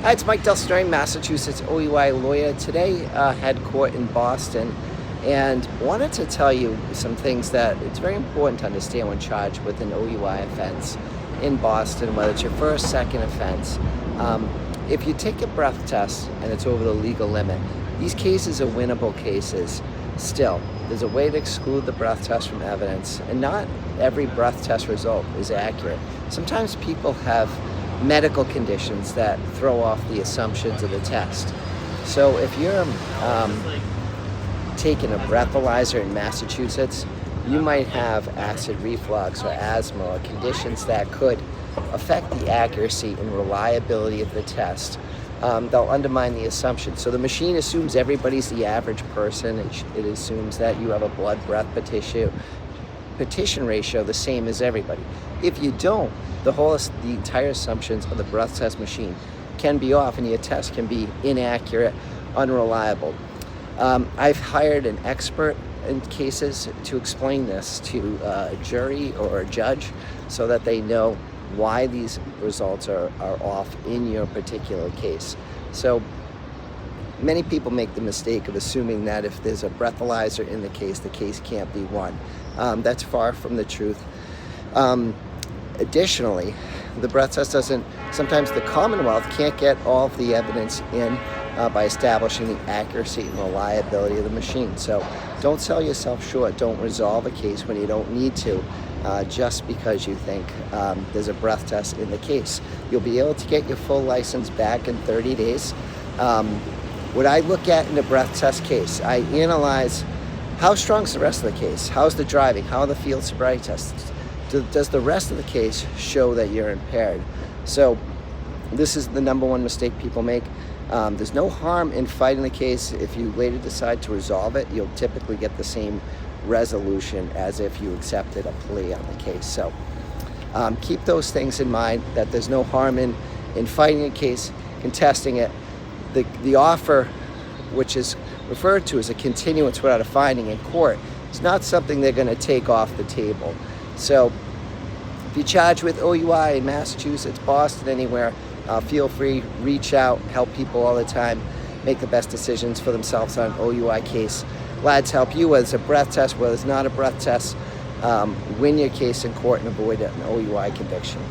Hi, it's Mike Del Storey, Massachusetts OUI lawyer. Today, had court in Boston, and wanted to tell you some things that it's very important to understand when charged with an OUI offense in Boston, whether it's your first, second offense. If you take a breath test and it's over the legal limit, these cases are winnable cases. Still, there's a way to exclude the breath test from evidence, and not every breath test result is accurate. Sometimes people have medical conditions that throw off the assumptions of the test. So if you're taking a breathalyzer in Massachusetts, you might have acid reflux or asthma or conditions that could affect the accuracy and reliability of the test. They'll undermine the assumption. So the machine assumes everybody's the average person. It assumes that you have a blood-breath petition ratio the same as everybody. If you don't, the entire assumptions of the breath test machine can be off, and your test can be inaccurate, unreliable. I've hired an expert in cases to explain this to a jury or a judge so that they know why these results are off in your particular case. So many people make the mistake of assuming that if there's a breathalyzer in the case can't be won. That's far from the truth. Additionally, the breath test sometimes the Commonwealth can't get all of the evidence in by establishing the accuracy and reliability of the machine. So don't sell yourself short. Don't resolve a case when you don't need to, just because you think there's a breath test in the case. You'll be able to get your full license back in 30 days. What I look at in a breath test case, I analyze how strong is the rest of the case, how's the driving, how are the field sobriety tests, does the rest of the case show that you're impaired? So this is the number one mistake people make. There's no harm in fighting the case. If you later decide to resolve it, you'll typically get the same resolution as if you accepted a plea on the case. So keep those things in mind, that there's no harm in fighting a case, contesting it. The offer, which is referred to as a continuance without a finding in court, is not something they're going to take off the table. So if you're charged with OUI in Massachusetts, Boston, anywhere, feel free, reach out, help people all the time, make the best decisions for themselves on an OUI case. Glad to help you, whether it's a breath test, whether it's not a breath test, win your case in court and avoid an OUI conviction.